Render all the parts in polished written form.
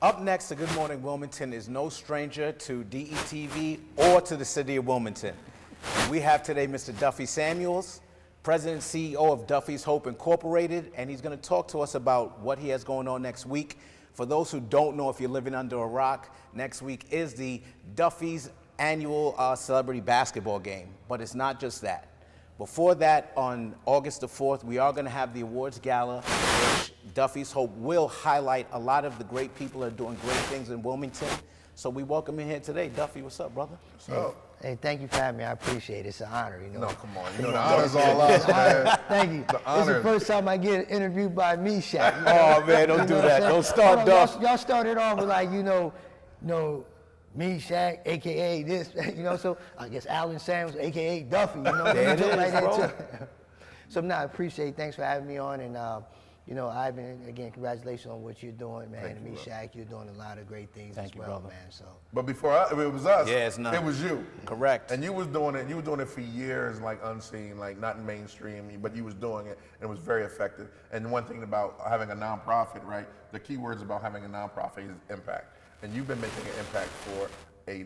Up next to Good Morning Wilmington is no stranger to DETV or to the city of Wilmington. We have today Mr. Duffy Samuels, President and CEO of Duffy's Hope Incorporated, and he's going to talk to us about what he has going on next week. For those who don't know, if you're living under a rock, next week is the Duffy's annual celebrity basketball game, but it's not just that. Before that, on August the 4th, we are going to have the awards gala, which Duffy's Hope will highlight a lot of the great people that are doing great things in Wilmington. So we welcome you here today. Duffy, what's up, brother? What's up? Hey, thank you for having me. I appreciate it. It's an honor, you know. No, come on. You know, the honor's all ours, man. Thank you. It's the first time I get interviewed by me, Shaq. You know? Oh, man, don't do that. Don't start, Duff. Y'all started off with like, me, Shaq, AKA this, so I guess Alan Samuels, AKA Duffy, There it is, like bro. So I appreciate it. Thanks for having me on. And, Ivan, again, congratulations on what you're doing, man. Thank And you, me, Shaq, you're doing a lot of great things as well, brother. man. So. But before it was us. Yeah, it's not. It was you. Correct. And you was doing it. You were doing it for years, like unseen, like not mainstream, but you was doing it, and it was very effective. And one thing about having a nonprofit, right? The key words about having a nonprofit is impact. And you've been making an impact for a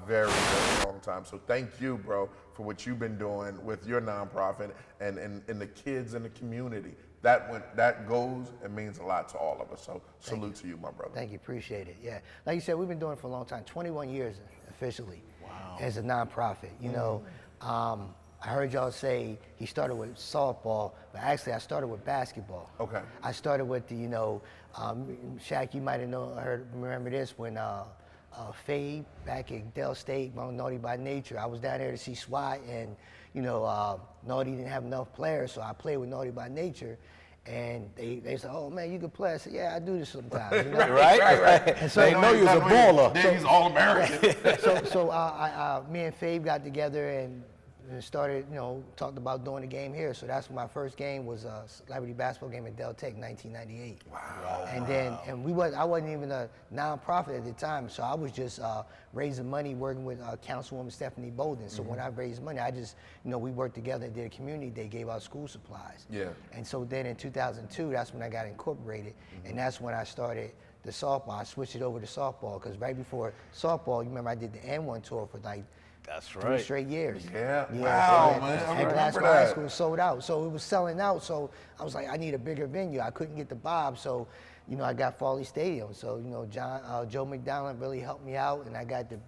very, very long time. So thank you, bro, for what you've been doing with your nonprofit and the kids in the community. That goes and means a lot to all of us. So salute to you, my brother. Thank you, appreciate it. Yeah, like you said, we've been doing it for a long time, 21 years officially. Wow. As a nonprofit. I heard y'all say he started with softball, but actually I started with basketball. Okay. I started with the, Shaq, you might have remember this when Fade back at Dell State, Naughty by Nature. I was down there to see SWAT, and Naughty didn't have enough players, so I played with Naughty by Nature. And they said, "Oh man, you can play." I said, "Yeah, I do this sometimes." Right. And so they know you was a baller. Then he's all American. Me and Fave got together and started, talked about doing a game here. So that's my first game was a celebrity basketball game at Del Tech, 1998. Wow. And then, I wasn't even a nonprofit at the time, so I was just raising money, working with Councilwoman Stephanie Bolden. So when I raised money, I just, we worked together and did a community day, gave out school supplies. Yeah. And so then in 2002, that's when I got incorporated, and that's when I started the softball. I switched it over to softball, because right before softball, you remember I did the N1 tour for like That's right. 3 straight years. Yeah. Wow, man. I At remember Glasgow that. High School sold out. So it was selling out. So I was like, I need a bigger venue. I couldn't get the Bob. So, I got Farley Stadium. So, Joe McDonald really helped me out. And I got the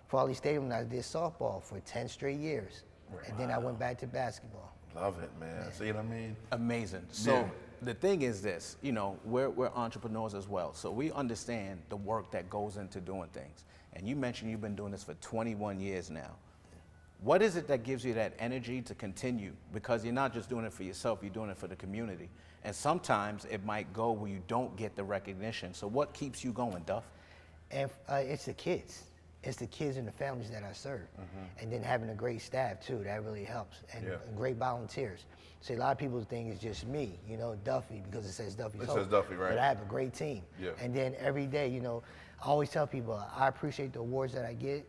Farley Stadium, and I did softball for 10 straight years. Right. And then I went back to basketball. Love it, man. See what I mean? Amazing. So the thing is this, we're entrepreneurs as well. So we understand the work that goes into doing things. And you mentioned you've been doing this for 21 years now. What is it that gives you that energy to continue? Because you're not just doing it for yourself, you're doing it for the community. And sometimes it might go where you don't get the recognition. So what keeps you going, Duff? And it's the kids. It's the kids and the families that I serve. And then having a great staff too, that really helps. And great volunteers. See, a lot of people think it's just me, Duffy, because it says Duffy. It says Duffy, right. But I have a great team. Yeah. And then every day, I always tell people I appreciate the awards that I get,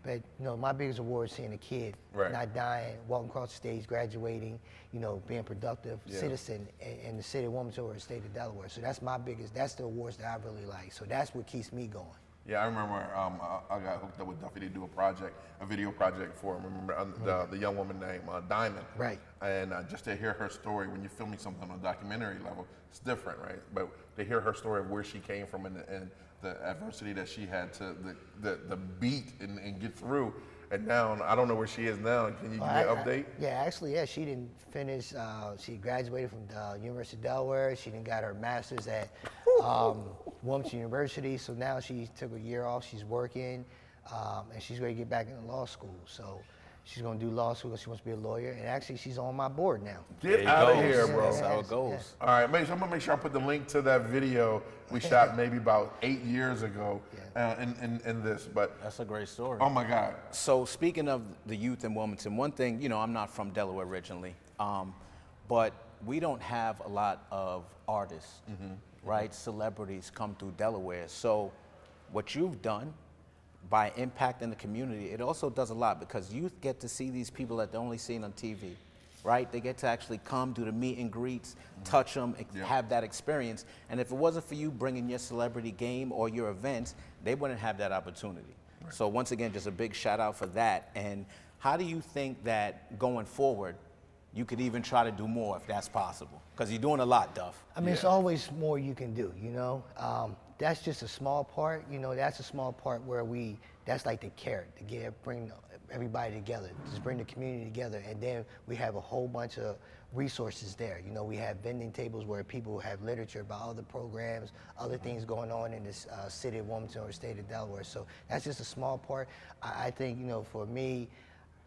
but my biggest award is seeing a kid not dying, walking across the stage, graduating, being a productive citizen in the city of Wilmington or the state of Delaware. So that's that's the awards that I really like. So that's what keeps me going. Yeah, I remember I got hooked up with Duffy to do a video project for him. I remember the young woman named Diamond. Right. And just to hear her story, when you're filming something on a documentary level, it's different, right? But to hear her story of where she came from and the adversity that she had to the beat and get through, and now I don't know where she is now. Can you give me an update? She didn't finish. She graduated from the University of Delaware. She didn't got her master's at Wilmington University. So now she took a year off. She's working, and she's ready to get back into law school. So she's going to do law school because she wants to be a lawyer. And actually, she's on my board now. Get out of here, bro. That's how it goes. All right, I'm going to make sure I put the link to that video we shot maybe about 8 years ago in this. But that's a great story. Oh, my God. So speaking of the youth in Wilmington, one thing, I'm not from Delaware originally, but we don't have a lot of artists, right? Celebrities come through Delaware. So what you've done by impacting the community, it also does a lot because youth get to see these people that they're only seen on TV, right? They get to actually come, do the meet and greets, touch them, have that experience. And if it wasn't for you bringing your celebrity game or your events, they wouldn't have that opportunity. Right. So once again, just a big shout out for that. And how do you think that going forward, you could even try to do more if that's possible? Because you're doing a lot, Duff. I mean, it's always more you can do, you know? That's just a small part, you know, that's a small part where that's like the carrot, to bring everybody together, just bring the community together. And then we have a whole bunch of resources there. You know, we have vending tables where people have literature about other programs, other things going on in this city of Wilmington or state of Delaware. So that's just a small part. I think, you know, for me,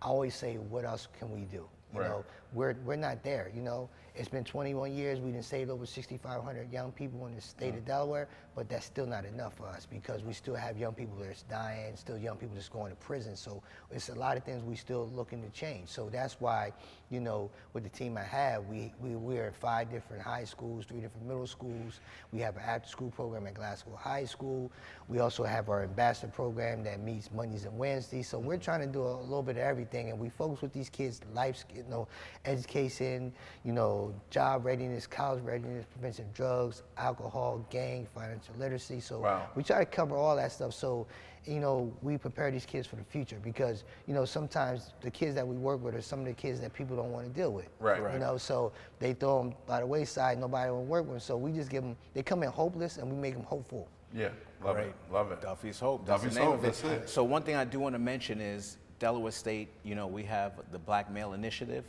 I always say, what else can we do? You know, we're not there, you know. It's been 21 years. We done saved over 6,500 young people in the state of Delaware, but that's still not enough for us because we still have young people that's dying, still young people that's going to prison. So it's a lot of things we still looking to change. So that's why, you know, with the team I have, we're at 5 different high schools, 3 different middle schools. We have an after-school program at Glasgow High School. We also have our ambassador program that meets Mondays and Wednesdays. So we're trying to do a little bit of everything, and we focus with these kids' life, you know, education, you know, job readiness, college readiness, prevention of drugs, alcohol, gang, financial literacy. So we try to cover all that stuff. So, you know, we prepare these kids for the future because, you know, sometimes the kids that we work with are some of the kids that people don't want to deal with. You know, so they throw them by the wayside, nobody will work with them. So we just give them, they come in hopeless and we make them hopeful. Yeah, love it, love it. Duffy's Hope, that's the name of it. So one thing I do want to mention is Delaware State, you know, we have the Black Male Initiative.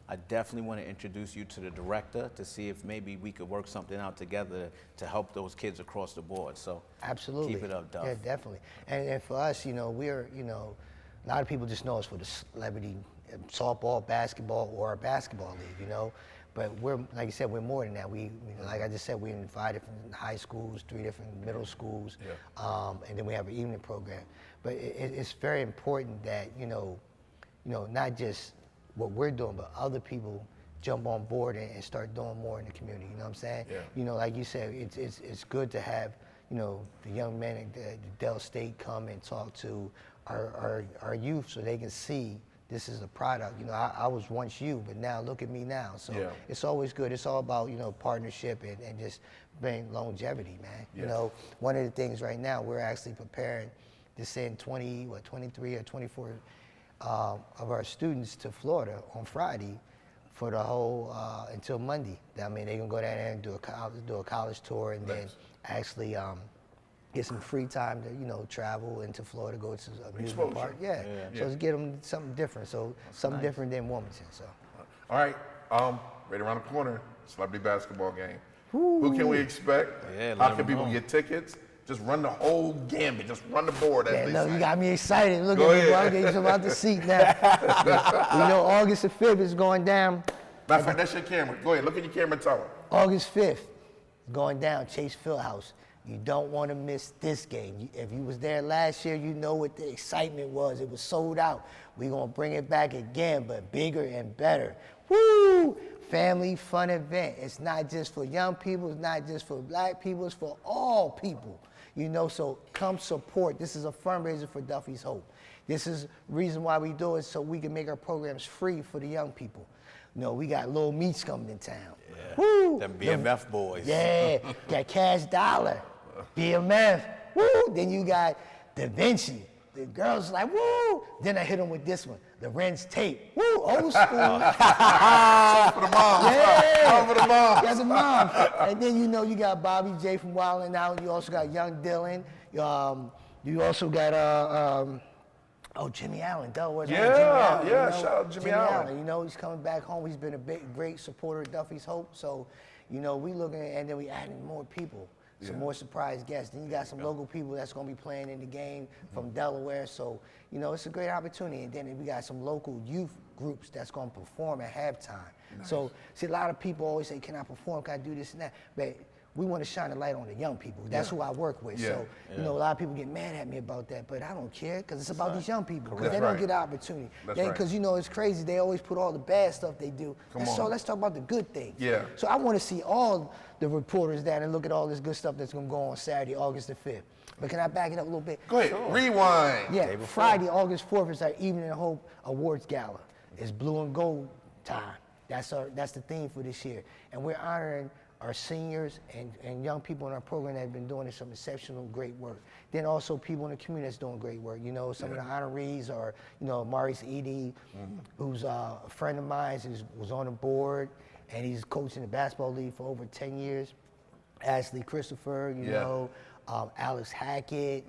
I definitely want to introduce you to the director to see if maybe we could work something out together to help those kids across the board. So absolutely, keep it up, Duff. Yeah, definitely. And for us, you know, we're, you know, a lot of people just know us for the celebrity softball, basketball, or a basketball league, you know. But we're, like you said, we're more than that. We like I just said, we're in 5 different high schools, 3 different middle schools, and then we have an evening program. But it's very important that, you know, not just what we're doing, but other people jump on board and start doing more in the community. You know what I'm saying? You know, like you said, it's good to have, you know, the young men at the Del State come and talk to our youth so they can see this is a product. You know, I was once you, but now look at me now. So it's always good. It's all about, you know, partnership and just bring longevity, man. You know, one of the things right now, we're actually preparing to send 23 or 24 of our students to Florida on Friday for the whole, until Monday. I mean, they're gonna go down there and do a college tour and then actually get some free time to, you know, travel into Florida, go to an amusement park. So let's get them something different. So something different than Wilmington. So. All right, right around the corner, celebrity basketball game. Who can we expect? How can people get tickets? Just run the whole gambit. Just run the board. You got me excited. Look at me, bro. I'm getting about the seat now. You know, August the 5th is going down. Matter of fact, that's your camera. Go ahead, look at your camera and tell them. August 5th, going down, Chase Fieldhouse. You don't want to miss this game. If you was there last year, you know what the excitement was. It was sold out. We're going to bring it back again, but bigger and better. Woo! Family fun event. It's not just for young people. It's not just for black people. It's for all people. You know, so come support. This is a fundraiser for Duffy's Hope. This is the reason why we do it, so we can make our programs free for the young people. You know, we got Little Meats coming in town. Woo! Them BMF boys. Yeah, got Cash Dollar, BMF. Woo! Then you got Da Vinci. The girls like, woo! Then I hit them with this one, the Ren's tape. Woo! Old school. For the moms. Yeah. For the moms. That's the mom. And then, you know, you got Bobby J from Wild 'N Out. You also got Young Dylan. You also got Jimmy Allen. Delaware. Yeah, Jimmy Allen, yeah. You know? Shout out Jimmy Allen. You know, he's coming back home. He's been a great supporter of Duffy's Hope. So, you know, we looking at, and then we adding more people. Some more surprise guests. Then you got some local people that's going to be playing in the game from Delaware. So, you know, it's a great opportunity. And then we got some local youth groups that's going to perform at halftime. So, see, a lot of people always say, can I perform? Can I do this and that? But we want to shine a light on the young people. That's who I work with. So, you know, a lot of people get mad at me about that, but I don't care because it's about these young people. Because they don't get the opportunity. Because, you know, it's crazy. They always put all the bad stuff they do. So let's talk about the good things. So I want to see all the reporters down and look at all this good stuff that's going to go on Saturday, August the 5th. But can I back it up a little bit? Go ahead. Rewind. Yeah, Friday, August 4th is our Evening of Hope Awards Gala. It's blue and gold time. That's the theme for this year. And we're honoring our seniors and young people in our program that have been doing some exceptional great work. Then also people in the community that's doing great work. You know, some of the honorees are, you know, Maurice Edie, who's a friend of mine, was on the board, and he's coaching the basketball league for over 10 years. Ashley Christopher, you know, Alex Hackett,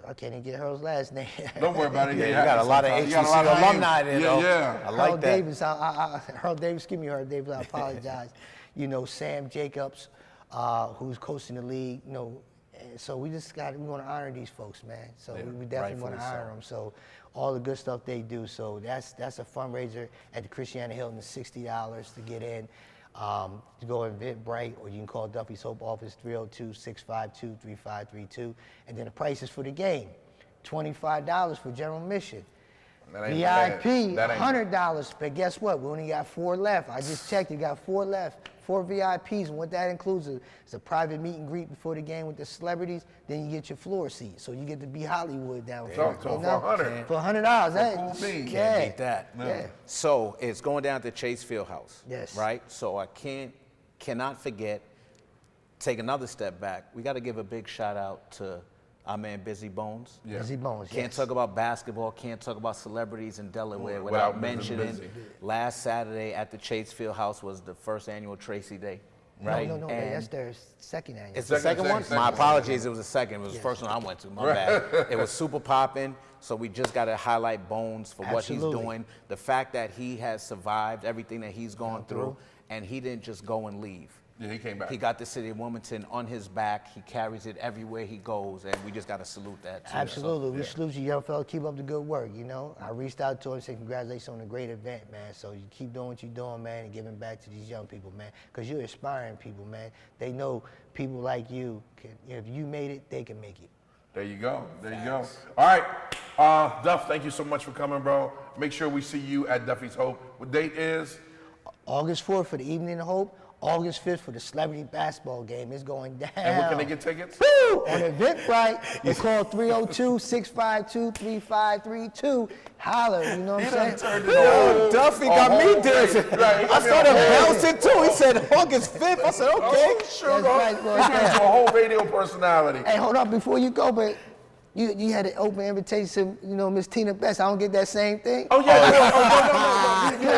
I can't even get Hurl's last name. Don't worry about it. Yeah, you got a lot of HBCU alumni there, though. I like Hurl that. Davis, Hurl Davis, give me Hurl Davis, I apologize. You know, Sam Jacobs, who's coaching the league, you know, and so we want to honor these folks, man. So we definitely want to honor them. So all the good stuff they do. So that's a fundraiser at the Christiana Hilton, $60 to get in. To go to Eventbrite, or you can call Duffy's Hope office 302-652-3532. And then the prices for the game, $25 for general admission. VIP, $100, but guess what? We only got 4 left. I just checked, you got 4 left. 4 VIPs, and what that includes is a private meet and greet before the game with the celebrities. Then you get your floor seat, so you get to be Hollywood down there. So for $100. For $100, that cool bean. Can't beat that. Yeah. So it's going down to Chase Fieldhouse. Yes. Right? So I cannot forget, take another step back. We got to give a big shout out to our man Busy Bones. Yeah. Busy Bones, Can't yes. talk about basketball, can't talk about celebrities in Delaware Without without mentioning Busy. last Saturday at the Chase Fieldhouse was the first annual Tracy Day. Right? No, And that's their second annual. it's the second one? second. My apologies, it was the second. It was the Yes. first one I went to, my bad. It was super popping, so we just got to highlight Bones for what he's Absolutely. doing. The fact that he has survived everything that he's gone through, and he didn't just go and leave. Yeah, he came back. He got the city of Wilmington on his back. He carries it everywhere he goes, and we just got to salute that, too. Absolutely. We salute you, young fella. Keep up the good work, you know. I reached out to him and said, congratulations on a great event, man. So you keep doing what you're doing, man, and giving back to these young people, man. Because you're inspiring people, man. They know people like you, if you made it, they can make it. There you go. There you go. All right. Duff, thank you so much for coming, bro. Make sure we see you at Duffy's Hope. What date is? August 4th for the Evening of Hope. August 5th for the celebrity basketball game. It's going down. And where can they get tickets? Woo! On Eventbrite, they call 302-652-3532. Holler, you know what I'm saying? Yo, Duffy got me dancing. Right, I started bouncing, too. He said August 5th. I said, okay. Sure, That's right, bro. bro. He's into a whole radio personality. Hey, hold up before you go, but you had an open invitation, you know, Miss Tina Best. I don't get that same thing. Oh, yeah. No.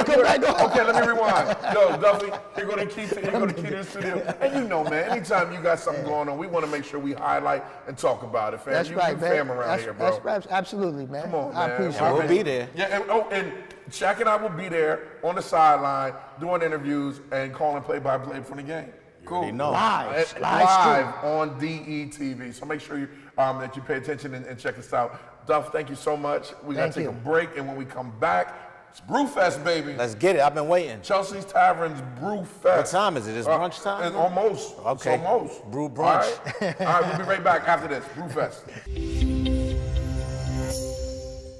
Come back on. Okay, let me rewind. Yo, Duffy, you're going to keep to the studio. And you know, man, anytime you got something going on, we want to make sure we highlight and talk about it, fam. That's right, you man. fam around here, bro. That's right, absolutely, man. Come on, man. I appreciate We'll it. be there. Yeah, and Shaq and I will be there on the sideline doing interviews and calling play-by-play from the game. Cool. already know. Live on DETV. So make sure you that you pay attention and check us out. Duff, thank you so much. We got to take a break, and when we come back, it's Brewfest, baby. Let's get it. I've been waiting. Chelsea's Tavern's Brewfest. What time is it? It's brunch time? It's almost. Okay. It's almost. Brew brunch. All right, we'll be right back after this. Brewfest.